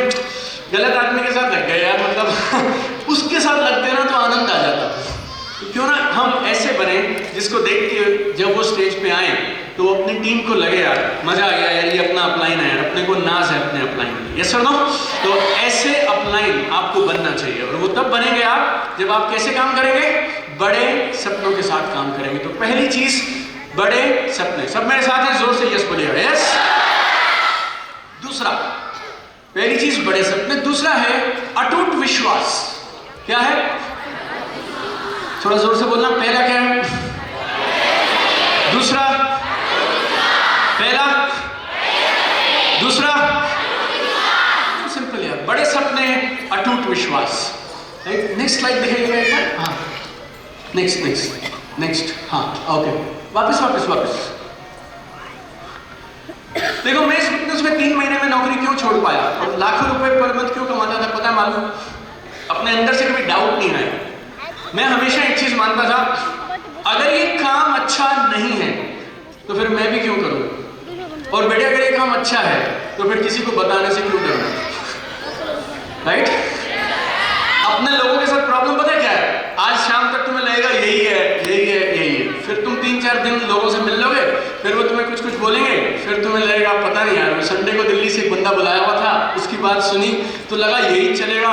गलत आदमी के साथ लग गए यार, मतलब उसके साथ लगते ना तो आनंद आ जाता। तो क्यों ना हम ऐसे बने जिसको देख के जब वो स्टेज पे आए तो अपनी टीम को लगे यार मजा आ गया यार, ये अपना अपलाइन है यार, अपने को नाज है अपने अपलाइन। Yes sir, no? तो ऐसे अपलाइन आपको बनना चाहिए और वो तब बनेंगे आप जब आप कैसे काम करेंगे? बड़े सपनों के साथ काम करेंगे। तो पहली चीज बड़े सपने। सब मेरे साथ हैं, जोर से यस बोलिएगा। यस। दूसरा, पहली चीज बड़े सपने, दूसरा है अटूट विश्वास। क्या है? थोड़ा जोर से बोलना। पहला क्या है? दूसरा? पहला? दूसरा? सिंपल यार, बड़े सपने, अटूट विश्वास। नेक्स्ट स्लाइड दिखाइएगा एक बार। हाँ, नेक्स्ट। हाँ, ओके, वापस। देखो, मैं इस बिजनेस में 3 महीने में नौकरी क्यों छोड़ पाया और लाखों रुपए पर मंथ क्यों कमाता था पता है? मालूम? अपने अंदर से कभी डाउट नहीं आया। मैं हमेशा एक चीज मानता था, अगर ये काम अच्छा नहीं है तो फिर मैं भी क्यों करूं, और बेटे अगर ये काम अच्छा है तो फिर किसी को बताने से क्यों करना, राइट? अपने लोगों के साथ प्रॉब्लम पता है क्या है? आज शाम तक तुम्हें लगेगा यही है, फिर तुम 3-4 दिन लोगों से मिल लोगे, फिर वो तुम्हें कुछ बोलेंगे, फिर तुम्हें लगेगा पता नहीं यार, संडे को दिल्ली से एक बंदा बुलाया हुआ था, उसकी बात सुनी तो लगा यही चलेगा,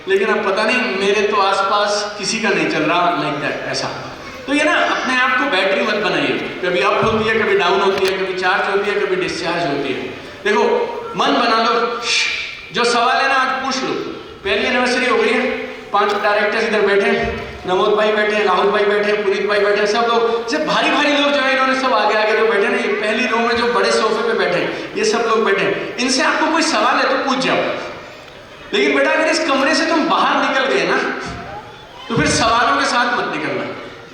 लेकिन अब पता नहीं मेरे तो आसपास किसी का नहीं चल रहा, लाइक दैट, ऐसा। तो ये ना अपने आप को बैटरी मत बनाइए, कभी अप होती है, कभी डाउन होती है, कभी चार्ज होती है, कभी डिस्चार्ज होती है। देखो, मन बना लो, जो सवाल है ना आज पूछ लो। पहली एनिवर्सरी हो गई है, 5 डायरेक्टर्स इधर बैठे, नमोद भाई बैठे, राहुल भाई बैठे, पुनीत भाई बैठे, सब लोग, जब भारी लोग जो है इन्होंने सब आगे जो बैठे ना, ये पहली रो में जो बड़े सोफे पे बैठे, ये सब लोग बैठे, इनसे आपको कोई सवाल है तो पूछ जाओ। लेकिन बेटा अगर इस कमरे से तुम बाहर निकल गए ना तो फिर सवालों के साथ मत निकलना।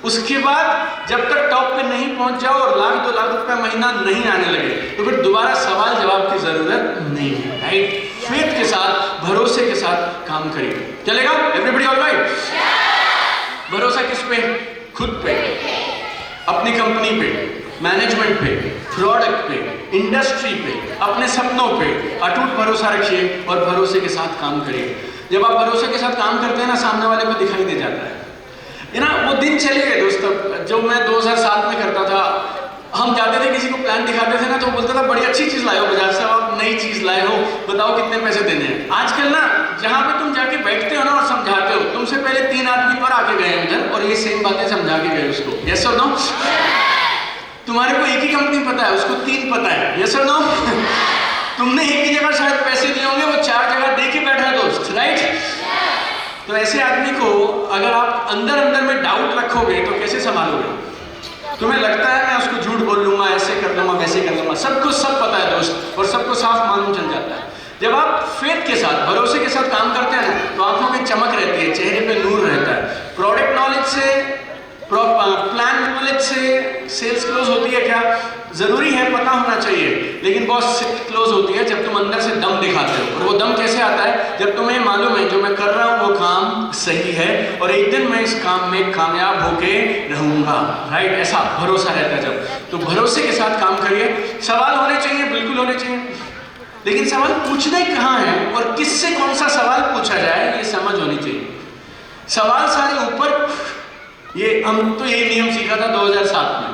उसके बाद जब तक टॉप पे नहीं पहुंच जाओ और 1-2 लाख रुपए महीना नहीं आने लगे तो फिर दोबारा सवाल जवाब की जरूरत नहीं है, राइट? फेथ के साथ, भरोसे के साथ काम करिए, चलेगा? Everybody alright? भरोसा किस पे? खुद पे, अपनी कंपनी पे, मैनेजमेंट पे, प्रोडक्ट पे, इंडस्ट्री पे, अपने सपनों पे अटूट भरोसा रखिए और भरोसे के साथ काम करिए। जब आप भरोसे के साथ काम करते हैं ना, सामने वाले को दिखाई दे जाता है ना। वो दिन चले गए दोस्तों, जो मैं 2007 में करता था। हम जाते थे किसी को प्लान दिखाते थे ना तो बोलता था बड़ी अच्छी चीज लाए हो बाजार से, आप नई चीज लाए हो, बताओ कितने पैसे देने हैं। आजकल ना जहाँ पे तुम जाके बैठते हो ना और समझाते हो, तुमसे पहले 3 आदमी पर आके गए उधर और ये सेम बातें समझा के गए उसको। यस और नो? तुम्हारे को एक ही कंपनी पता है, उसको 3 पता है। यस और नो? तुमने एक ही जगह शायद पैसे दिए होंगे, वो 4 जगह दे के बैठा है दोस्त, राइट? तो ऐसे आदमी को अगर आप अंदर में डाउट रखोगे तो कैसे संभालोगे? तुम्हें लगता है मैं उसको झूठ बोल लूंगा, ऐसे कर लूंगा, वैसे कर लूंगा, सबको सब पता है दोस्त, और सबको साफ मालूम चल जाता है। जब आप फेथ के साथ, भरोसे के साथ काम करते हैं ना तो आंखों में चमक रहती है, चेहरे पे नूर रहता है। प्रोडक्ट नॉलेज से, प्लान नॉलेज से सेल्स क्लोज होती है क्या? जरूरी है, पता होना चाहिए, लेकिन बहुत क्लोज होती है जब तुम अंदर से दम दिखाते हो। और वो दम कैसे आता है? जब तुम्हें मालूम है जो मैं कर रहा हूँ वो काम सही है और एक दिन मैं इस काम में कामयाब होके रहूंगा, राइट? ऐसा भरोसा रहता है जब। तो भरोसे के साथ काम करिए। सवाल होने चाहिए, बिल्कुल होने चाहिए, लेकिन सवाल पूछने कहाँ है और किससे कौन सा सवाल पूछा जाए ये समझ होनी चाहिए। सवाल सारे ऊपर, ये हम तो यही नियम सीखा था 2007 में।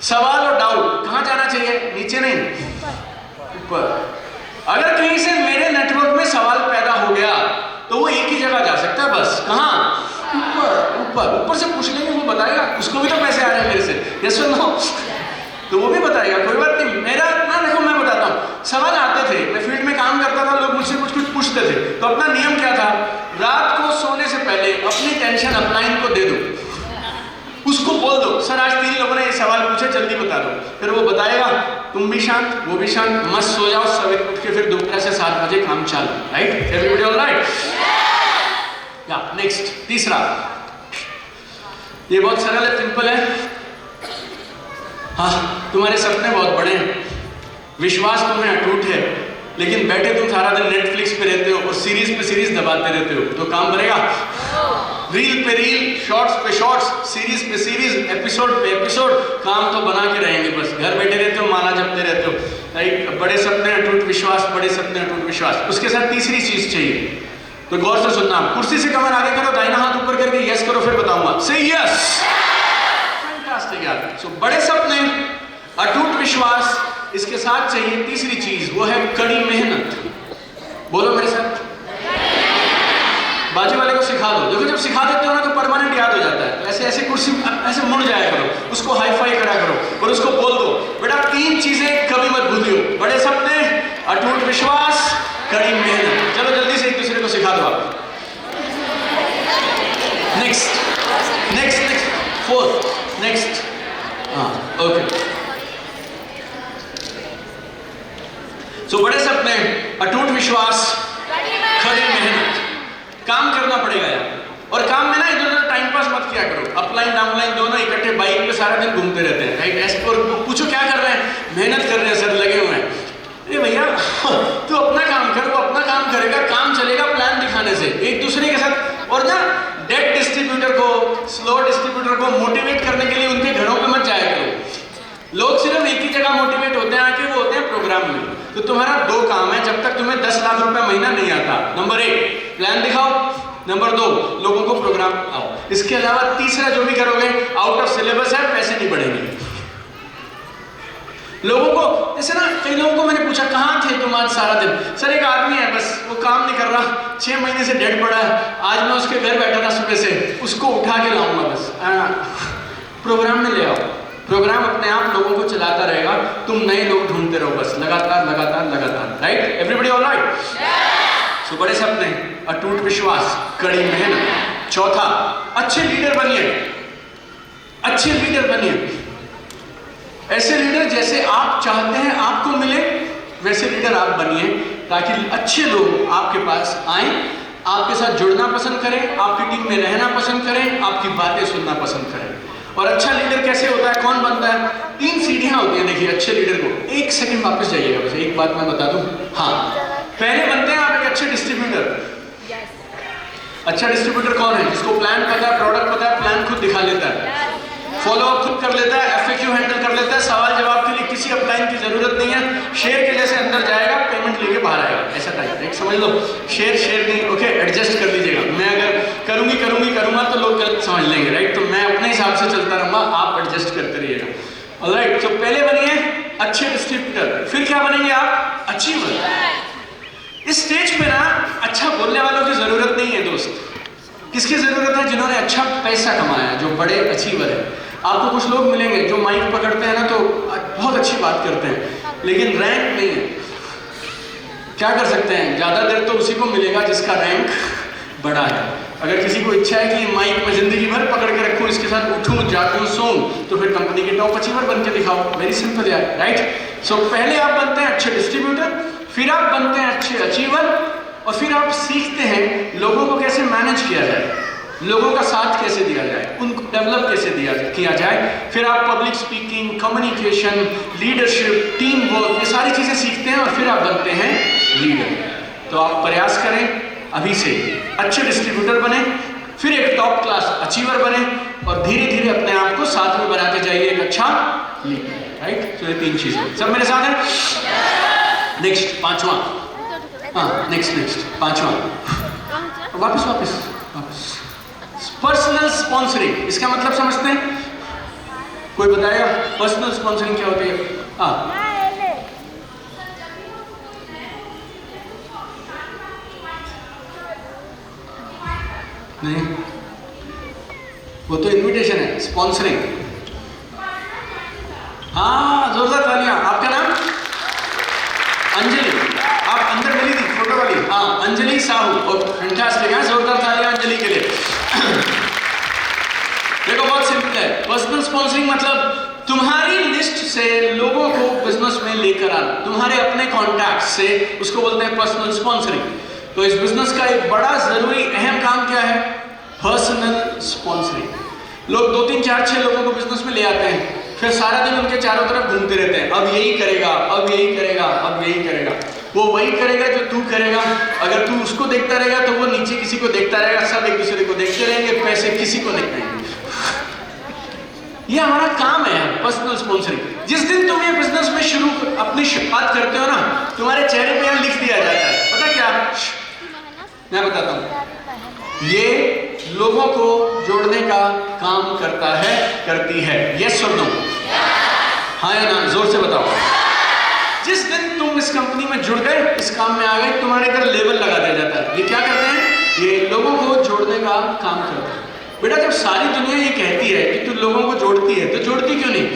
सवाल और डाउट कहाँ जाना चाहिए? नीचे नहीं, ऊपर। अगर कहीं से मेरे नेटवर्क में सवाल पैदा हो गया तो वो एक ही जगह जा सकता है, बस। कहाँ? ऊपर से पूछ लेंगे, वो बताएगा, उसको भी तो पैसे आ रहे हैं मेरे से, यस और नो? तो वो भी बताएगा, कोई बात नहीं। मेरा ना, देखो मैं बताता हूँ, सवाल आते थे, मैं फील्ड में काम करता था, लोग मुझसे कुछ पूछते थे, तो अपना नियम क्या था, रात को सोने से पहले अपनी टेंशन अपलाइन को दे दो, उसको बोल दो सर आज 3 लोगों ने ये सवाल पूछे, जल्दी बता दो। फिर वो बताएगा, तुम भी शांत, वो भी शांत, मस्त सो जाओ, सवेरे उठ के फिर दोपहर से 7 बजे काम चालू, राइट? Everybody alright? या नेक्स्ट, तीसरा, ये बहुत सरल है, सिंपल है। हाँ, तुम्हारे सपने बहुत बड़े हैं, विश्वास तुम्हें अटूट है, लेकिन बैठे तुम सारा दिन नेटफ्लिक्स पे रहते हो और सीरीज पे सीरीज दबाते रहते हो, तो काम बनेगा? रील पे रील, शॉर्ट्स पे शॉर्ट्स, सीरीज पे सीरीज, एपिसोड पे एपिसोड, काम तो बना के रहेंगे, बस घर बैठे रहते हो, माला जपते रहते हो, राइट? बड़े सपने अटूट विश्वास, बड़े सपने अटूट विश्वास। उसके साथ तीसरी चीज चाहिए, तो गौर से सुनना। कुर्सी से कमर आगे करो, दाहिना हाथ ऊपर करके यस करो, फिर बताऊंगा, से यस। फैंटास्टिक यार। सो बड़े सपने, अटूट विश्वास, इसके साथ चाहिए तीसरी चीज, वो है कड़ी मेहनत। बोलो मेरे साथ, बाजू वाले को सिखा दो। देखो जब सिखा देते हो ना तो परमानेंट याद हो जाता है। ऐसे ऐसे कुर्सी ऐसे मुड़ जाया करो, उसको हाई फाई करा करो और उसको बोल दो, बेटा 3 चीजें कभी मत भूलियो, बड़े सपने, अटूट विश्वास, कड़ी मेहनत। चलो जल्दी से एक दूसरे को सिखा दो आप। Next next next, 4th, next, हाँ ओके। सो बड़े सपने, अटूट विश्वास, कड़ी मेहनत, काम करना पड़ेगा यार। और काम में ना इधर उधर टाइम पास मत किया करो, अपलाइन डाउनलाइन दोनों इकट्ठे बाइक पे सारा दिन घूमते रहते हैं, राइट? ऐसे और पूछो क्या कर रहे हैं, मेहनत कर रहे हैं सर, लगे हुए हैं। अरे भैया तू अपना काम कर, वो अपना काम करेगा, काम चलेगा प्लान दिखाने से, एक दूसरे के साथ। और ना डेड डिस्ट्रीब्यूटर को, स्लो डिस्ट्रीब्यूटर को मोटिवेट करने के लिए उनके घरों पे मत जाया करो। लोग सिर्फ एक ही जगह मोटिवेट होते हैं आके, वो होते हैं प्रोग्राम में। तो तुम्हारा 2 काम है, जब तक तुम्हें 10 लाख रुपए महीना नहीं आता, नंबर 1 प्लान दिखाओ, नंबर 2 लोगों को प्रोग्राम आओ। इसके अलावा तीसरा जो भी करोगे आउट ऑफ सिलेबस है, पैसे नहीं बढ़ेंगे। लोगों को जैसे ना, कई लोगों को मैंने पूछा कहाँ थे तुम आज सारा दिन? सर एक आदमी है बस, वो काम नहीं कर रहा, 6 महीने से डेड पड़ा है, आज मैं उसके घर बैठा था सुबह से, उसको उठा के लाऊंगा बस। प्रोग्राम में ले आओ, प्रोग्राम अपने आप लोगों को चलाता रहेगा, तुम नए लोग ढूंढते रहो बस, लगातार लगातार लगातार, राइट? Everybody alright? सो बड़े सपने, अटूट विश्वास, कड़ी मेहनत। चौथा, अच्छे लीडर बनिए, अच्छे लीडर बनिए। ऐसे लीडर जैसे आप चाहते हैं आपको मिले, वैसे लीडर आप बनिए, ताकि अच्छे लोग आपके पास आए, आपके साथ जुड़ना पसंद करें, आपकी टीम में रहना पसंद करें, आपकी बातें सुनना पसंद करें। और अच्छा लीडर कैसे होता है, कौन बनता है? 3 सीढ़ियां होती हैं, देखिए अच्छे लीडर को। 1 सेकंड वापस जाइएगा, बस एक बात मैं बता दूं। हाँ, पहले बनते हैं आप एक अच्छे डिस्ट्रीब्यूटर। अच्छा डिस्ट्रीब्यूटर कौन है? जिसको प्लान पता है, प्रोडक्ट पता है, प्लान खुद दिखा लेता है, फॉलो अप खुद कर लेता है, FAQ हैंडल कर लेता है, सवाल जवाब के लिए किसी अपलाइन की जरूरत नहीं है, शेर के जैसे अंदर जाएगा, पेमेंट लेके बाहर आएगा, ऐसा टाइप। एक समझ लो, शेर नहीं, ओके? एडजस्ट कर लीजिएगा। मैं अगर करूंगा तो लोग गलत समझ लेंगे, राइट? तो मैं अपने हिसाब से चलता रहूंगा, आप एडजस्ट करते रहिएगा। ऑलराइट? तो पहले बनिए अच्छे डिस्ट्रीब्यूटर, फिर क्या बनेंगे आप? अचीवर। इस स्टेज पे ना अच्छा बोलने वालों की जरूरत नहीं है दोस्त। किसकी जरूरत है? जिन्होंने अच्छा पैसा कमाया है, जो बड़े अचीवर है। आपको कुछ लोग मिलेंगे जो माइक पकड़ते हैं ना तो बहुत अच्छी बात करते हैं, लेकिन रैंक नहीं है। क्या कर सकते हैं? ज्यादा देर तो उसी को मिलेगा जिसका रैंक बड़ा है। अगर किसी को इच्छा है कि माइक में जिंदगी भर पकड़ के रखूं, इसके साथ उठूं, जागूं, सोऊं, तो फिर कंपनी के टॉप अचीवर बन के दिखाओ। वेरी सिंपल यार, राइट? सो पहले आप बनते हैं अच्छे डिस्ट्रीब्यूटर, फिर आप बनते हैं अच्छे अचीवर, और फिर आप सीखते हैं लोगों को कैसे मैनेज किया जाए, लोगों का साथ कैसे दिया जाए, उनको डेवलप कैसे किया जाए। फिर आप public speaking, communication, leadership, team work, ये सारी चीजें सीखते हैं और फिर आप बनते हैं लीडर। तो आप प्रयास करें अभी से, अच्छे डिस्ट्रीब्यूटर बने, फिर एक टॉप क्लास अचीवर बने, और धीरे धीरे अपने आप को साथ में बनाते जाइए एक अच्छा लीडर, राइट? तो ये 3 चीजें सब मेरे साथ है। नेक्स्ट, 5वां, हाँ नेक्स्ट 5वां, वापस पर्सनल स्पॉन्सरिंग। इसका मतलब समझते हैं? कोई बताएगा पर्सनल स्पॉन्सरिंग क्या होती है? हाँ, नहीं वो तो इनविटेशन है, स्पॉन्सरिंग। हाँ जोरदार तालियां। आपका नाम? अंजलि। आप अंदर मिली थी फोटो वाली? हाँ अंजलि साहू। और फैंटास्टिक है, जोरदार तालियां अंजलि के लिए। देखो बहुत सिंपल है, पर्सनल स्पॉन्सरिंग मतलब तुम्हारी लिस्ट से लोगों को बिजनेस में लेकर आना, तुम्हारे अपने कॉन्टैक्ट से, उसको बोलते हैं पर्सनल स्पॉन्सरिंग। तो इस बिजनेस का एक बड़ा जरूरी अहम काम क्या है? Personal sponsoring. लोग 2 3 4 6 लोगों को बिजनेस में ले आते हैं, फिर सारा दिन उनके चारों तरफ घूमते रहते हैं, अब यही करेगा, अब यही करेगा, अब यही करेगा। वो वही करेगा जो तू करेगा। अगर तू उसको देखता रहेगा तो वो नीचे किसी को देखता रहेगा, सब एक दूसरे को देखते रहेंगे, पैसे किसी को नहीं पाएंगे। ये हमारा काम है पर्सनल स्पॉन्सरिंग। जिस दिन तुम ये बिजनेस में अपनी शुरुआत करते हो ना, तुम्हारे चेहरे पे यहाँ लिख दिया जाता है, पता क्या? मैं बताता हूँ, ये लोगों को जोड़ने का काम करता है, करती है। यस और नो? हाँ या ना? जोर से बताओ। जिस दिन तुम इस कंपनी में जुड़ गए, इस काम में आ गए, तुम्हारे इधर लेबल लगा दिया जाता है। ये क्या करते हैं? ये लोगों को जोड़ने का काम करते हैं। बेटा जब सारी दुनिया ये कहती है कि तू लोगों को जोड़ती है, तो जोड़ती क्यों नहीं?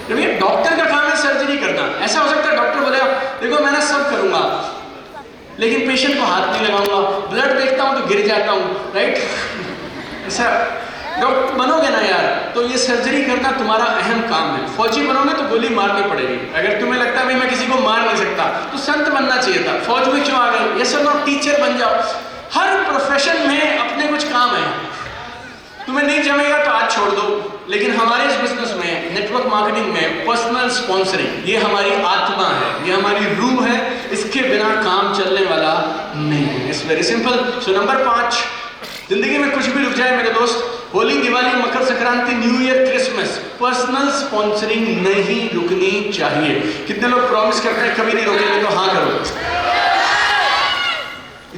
जब ये डॉक्टर का काम है सर्जरी करना, ऐसा हो सकता है डॉक्टर बोलेगा देखो मैं ना सब करूंगा लेकिन पेशेंट को हाथ नहीं लगाऊंगा, ब्लड देखता हूं तो गिर जाता हूं, राइट? ऐसा डॉक्टर बनोगे ना यार, तो ये सर्जरी करना तुम्हारा अहम काम है। फौजी बनोगे तो गोली मारनी पड़ेगी। अगर तुम्हें लगता है भाई मैं किसी को मार नहीं सकता, तो संत बनना चाहिए था। फौज में क्यों आ गए? ये सब टीचर बन जाओ। हर प्रोफेशन में अपने कुछ काम है। तुम्हें नहीं जमेगा तो आज छोड़ दो, लेकिन हमारे इस बिजनेस में, नेटवर्क मार्केटिंग में, पर्सनल स्पॉन्सरिंग ये हमारी आत्मा है, ये हमारी रूह है। इसके बिना काम चलने वाला नहीं है। It's very simple. So number 5, जिंदगी में कुछ भी रुक जाए मेरे दोस्त, Holi, Diwali, Makar Sankranti, new year, Christmas, personal sponsoring नहीं रुकनी चाहिए। कितने लोग प्रॉमिस करते हैं कभी नहीं रोकेंगे? तो हाँ करो।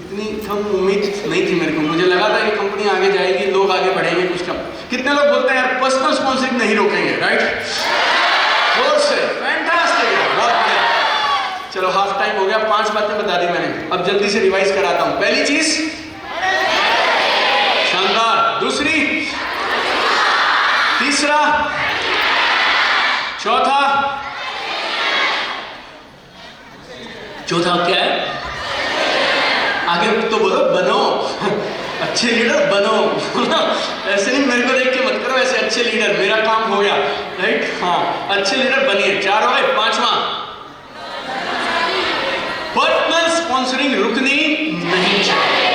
इतनी कम उम्मीद नहीं थी मेरे को, मुझे लगा था ये कंपनी आगे जाएगी, लोग आगे बढ़ेंगे कुछ कम। कितने लोग बोलते हैं यार पर्सनल स्पॉन्सरिंग नहीं रोकेंगे? राइट? जोर से, फैंटास्टिक, बहुत बढ़िया। चलो हाफ टाइम हो गया, 5 बातें बता दी मैंने, अब जल्दी से रिवाइज कराता हूं। पहली चीज, शानदार। दूसरी, तीसरा, चौथा क्या है? आगे तो बोलो, बनो अच्छे लीडर बनो। ऐसे नहीं मेरे को देख के मत करो, ऐसे अच्छे लीडर, मेरा काम हो गया, राइट? हाँ अच्छे लीडर बनिए। 4 हो गए। 5वां, पर्सनल स्पॉन्सरिंग रुकनी नहीं चाहिए।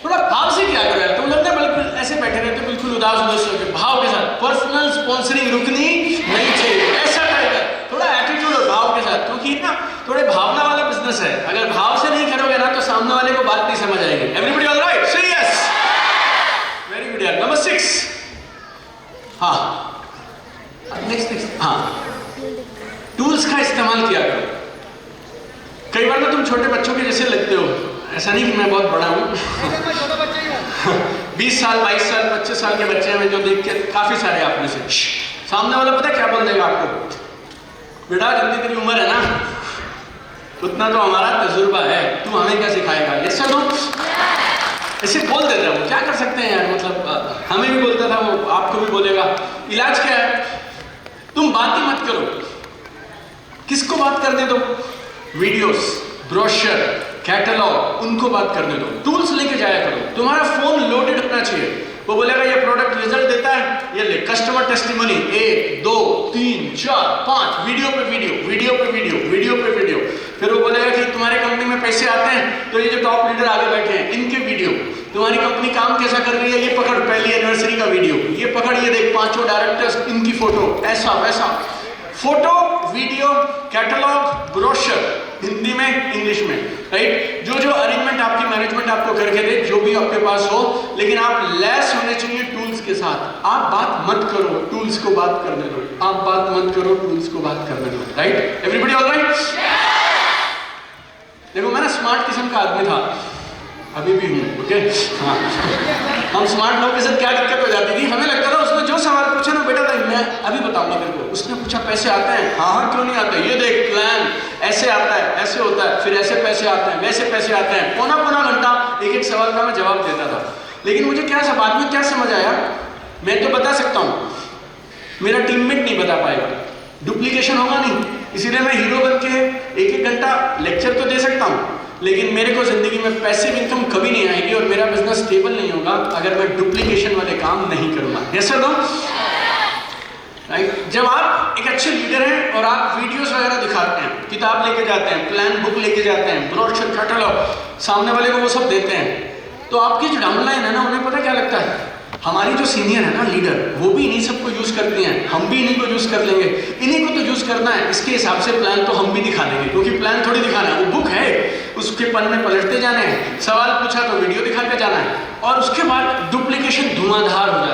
थोड़ा भाव से क्या करो यार, तुम लगता है बिल्कुल ऐसे बैठे रहते बिल्कुल उदास होकर, भाव के साथ पर्सनल स्पॉन्सरिंग रुकनी नहीं चाहिए, ऐसा टाइगर, थोड़ा एटीट्यूड और भाव के साथ। क्योंकि ना थोड़े भावना वाला बिजनेस है, अगर भाव से नहीं करोगे ना तो सामने वाले को बात नहीं समझ आएगी। Everybody all right? Say yes, very good यार। नंबर 6, हाँ नेक्स्ट, हाँ टूल्स का इस्तेमाल किया करो। कई बार ना तुम छोटे बच्चों के जैसे लगते हो, ऐसा नहीं कि मैं बहुत बड़ा हूँ। 20 साल 22 साल 25 साल के बच्चे हैं जो देख के काफी सारे आप में से, सामने वाला पता क्या बोल देगा आपको? बेटा जितनी तेरी उम्र है ना उतना तो हमारा तजुर्बा है, तू हमें क्या सिखाएगा? ये सब ऐसे बोल देता है। वो क्या कर सकते हैं यार, मतलब हमें भी बोलता था वो, आपको भी बोलेगा। इलाज क्या है? तुम बात ही मत करो। किसको बात करने दो? वीडियोस, ब्रोशर, कैटलॉग, उनको बात करने दो। टूल्स लेके जाया करो। तुम्हारा फोन लोडेड होना चाहिए। वो बोलेगा ये प्रोडक्ट रिजल्ट देता है, ये ले कस्टमर टेस्टिमनी 1 2 3 4 5, वीडियो पे वीडियो, वीडियो पे वीडियो, वीडियो पे वीडियो। फिर वो बोलेगा कि तुम्हारे कंपनी में पैसे आते हैं तो ये जो टॉप लीडर आगे बैठे हैं इनके वीडियो, तुम्हारी कंपनी काम कैसा कर रही है ये पकड़, पहली एनिवर्सरी का वीडियो ये पकड़, ये देख 5 डायरेक्टर्स इनकी फोटो, ऐसा वैसा। Photo, video, catalogue, brochure, Hindi में इंग्लिश में, राइट? जो जो अरेंजमेंट आपकी मैनेजमेंट आपको करके दे, जो भी आपके पास हो, लेकिन आप लैस होने चाहिए टूल्स के साथ। आप बात मत करो, टूल्स को बात करने दो। आप बात मत करो, टूल्स को बात करने दो, राइट? Everybody all right? देखो मैं ना स्मार्ट किस्म का आदमी था, अभी भी हूँ, ओके? हाँ, हम स्मार्ट लोगों के साथ क्या दिक्कत हो जाती थी, हमें लगता था उसने जो सवाल पूछा ना बेटा मैं अभी बताऊंगा तेरे को। उसने पूछा पैसे आते हैं? हाँ हाँ क्यों नहीं आते, ये देख प्लान ऐसे आता है, ऐसे होता है, फिर ऐसे पैसे आते हैं, वैसे पैसे आते हैं। पौना घंटा एक एक सवाल का मैं जवाब देता था। लेकिन मुझे क्या बाद में क्या समझ आया, मैं तो बता सकता हूँ, मेरा टीममेट नहीं बता पाएगा, डुप्लीकेशन होगा नहीं। इसीलिए मैं हीरो बन के एक एक घंटा लेक्चर तो दे सकता हूँ, लेकिन मेरे को जिंदगी में पैसिव इनकम कभी नहीं आएगी और मेरा बिजनेस स्टेबल नहीं होगा अगर मैं डुप्लीकेशन वाले काम नहीं करूँगा। Yes sir no? राइट। जब आप एक अच्छे लीडर हैं और आप वीडियोस वगैरह दिखाते हैं, किताब लेके जाते हैं, प्लान बुक लेके जाते हैं, ब्रोशर कैटलॉग सामने वाले को वो सब देते हैं, तो आपकी जो डाउनलाइन है ना, उन्हें पता क्या लगता है, हमारी जो सीनियर है ना लीडर, वो भी इन्हीं सबको यूज करती हैं, हम भी इन्हीं को यूज कर लेंगे, इन्हीं को तो यूज करना है, इसके हिसाब से प्लान तो हम भी दिखा देंगे, क्योंकि प्लान थोड़ी दिखाना है, वो बुक है, उसके पन्ने पलटते जाने हैं, सवाल पूछा तो वीडियो दिखा के जाना है, और उसके बाद डुप्लीकेशन धुआंधार हो जाता है।